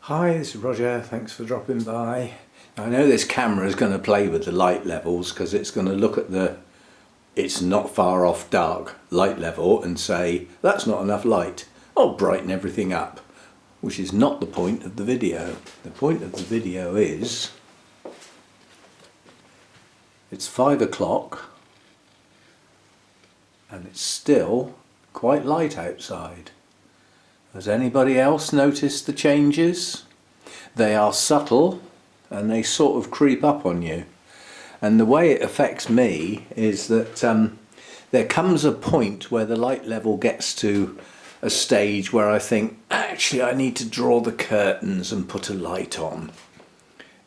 Hi, this is Roger, thanks for dropping by. I know this camera is going to play with the light levels because it's going to look at it's not far off dark light level and say that's not enough light. I'll brighten everything up, which is not the point of the video. The point of the video is it's 5 o'clock and it's still quite light outside. Has anybody else noticed the changes? They are subtle and they sort of creep up on you. And the way it affects me is that there comes a point where the light level gets to a stage where I think, actually I need to draw the curtains and put a light on.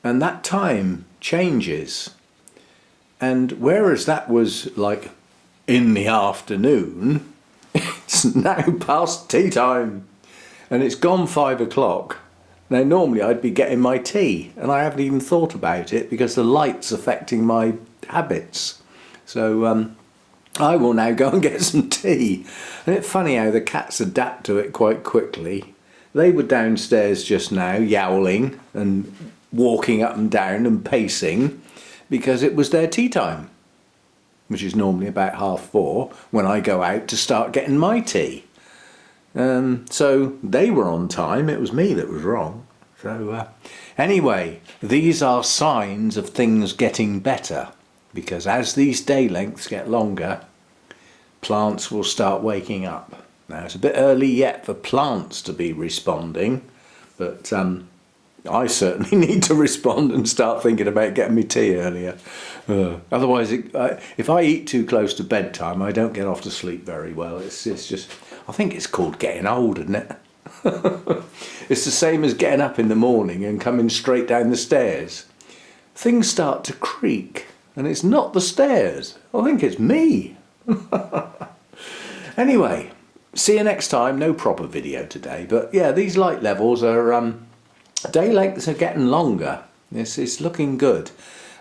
And that time changes. And whereas that was like in the afternoon, it's now past tea time. And it's gone 5 o'clock. Now normally I'd be getting my tea and I haven't even thought about it because the light's affecting my habits. So I will now go and get some tea. And it's funny how the cats adapt to it quite quickly. They were downstairs just now yowling and walking up and down and pacing because it was their tea time, which is normally about 4:30 when I go out to start getting my tea. So they were on time, it was me that was wrong. So anyway, these are signs of things getting better, because as these day lengths get longer, plants will start waking up. Now it's a bit early yet for plants to be responding, but I certainly need to respond and start thinking about getting me tea earlier. Otherwise, if I eat too close to bedtime, I don't get off to sleep very well. It's just, I think it's called getting old, isn't it? It's the same as getting up in the morning and coming straight down the stairs. Things start to creak, and it's not the stairs. I think it's me. Anyway, see you next time. No proper video today, but yeah, these light levels are... day lengths are getting longer. It's looking good,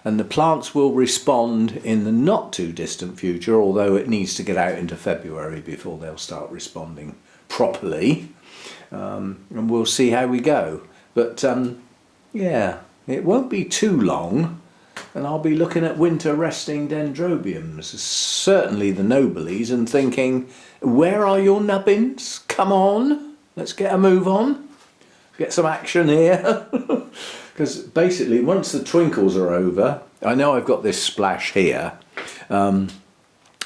and the plants will respond in the not too distant future, although it needs to get out into February before they'll start responding properly, and we'll see how we go. But yeah, it won't be too long and I'll be looking at winter resting dendrobiums, certainly the nobilies, and thinking, where are your nubbins? Come on, let's get a move on. Get some action here. Because basically once the twinkles are over, I know I've got this splash here,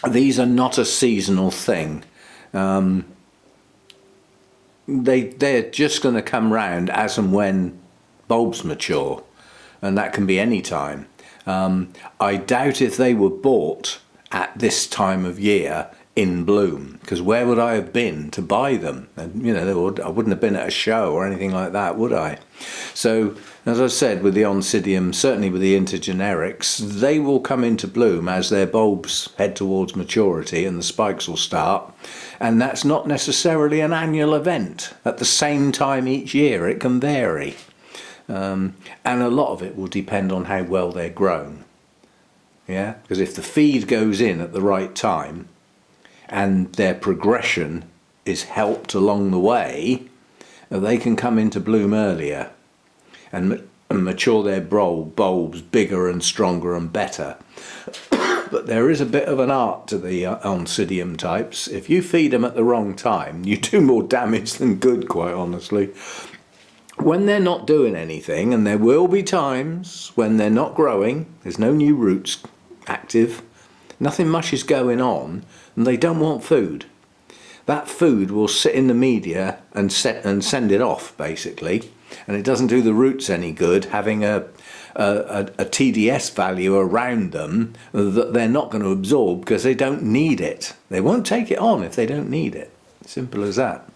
these are not a seasonal thing. They're just going to come round as and when bulbs mature, and that can be any time. I doubt if they were bought at this time of year in bloom, because where would I have been to buy them? And you know, I wouldn't have been at a show or anything like that, would I? So as I said, with the Oncidium, certainly with the intergenerics, they will come into bloom as their bulbs head towards maturity and the spikes will start, and that's not necessarily an annual event. At the same time each year it can vary, and a lot of it will depend on how well they're grown. Yeah, because if the feed goes in at the right time and their progression is helped along the way, they can come into bloom earlier and mature their bulbs bigger and stronger and better. But there is a bit of an art to the Oncidium types. If you feed them at the wrong time, you do more damage than good, quite honestly. When they're not doing anything, and there will be times when they're not growing, there's no new roots active, nothing much is going on, and they don't want food. That food will sit in the media and send it off, basically, and it doesn't do the roots any good having a TDS value around them that they're not going to absorb because they don't need it. They won't take it on if they don't need it. Simple as that.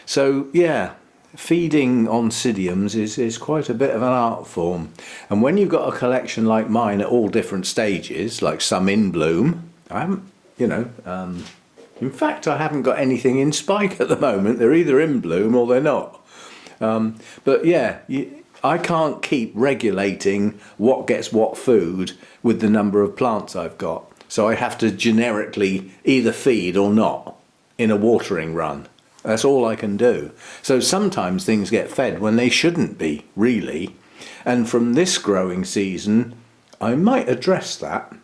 So yeah, feeding Oncidiums is quite a bit of an art form, and when you've got a collection like mine at all different stages, like some in bloom, I haven't, you know, in fact I haven't got anything in spike at the moment. They're either in bloom or they're not. But yeah, I can't keep regulating what gets what food with the number of plants I've got, so I have to generically either feed or not in a watering run. That's all I can do. So sometimes things get fed when they shouldn't be, really. And from this growing season, I might address that.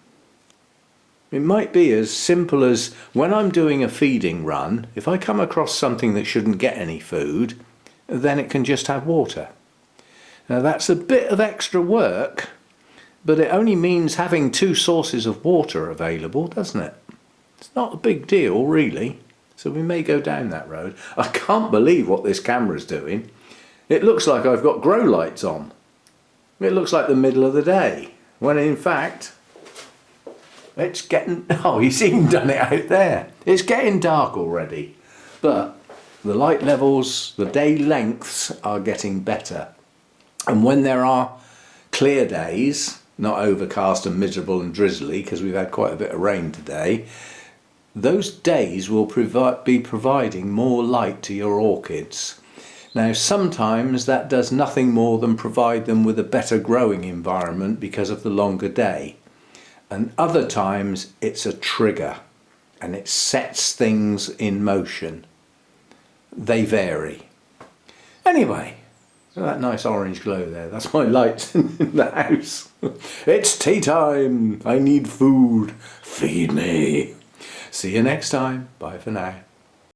It might be as simple as when I'm doing a feeding run, if I come across something that shouldn't get any food, then it can just have water. Now that's a bit of extra work, but it only means having 2 sources of water available, doesn't it? It's not a big deal, really. So we may go down that road. I can't believe what this camera's doing. It looks like I've got grow lights on. It looks like the middle of the day, when in fact, it's getting... Oh, he's even done it out there. It's getting dark already. But the light levels, the day lengths are getting better. And when there are clear days, not overcast and miserable and drizzly, because we've had quite a bit of rain today, those days will be providing more light to your orchids. Now sometimes that does nothing more than provide them with a better growing environment because of the longer day. And other times it's a trigger and it sets things in motion. They vary. Anyway, that nice orange glow there, that's my lights in the house. It's tea time, I need food, feed me. See you next time. Bye for now.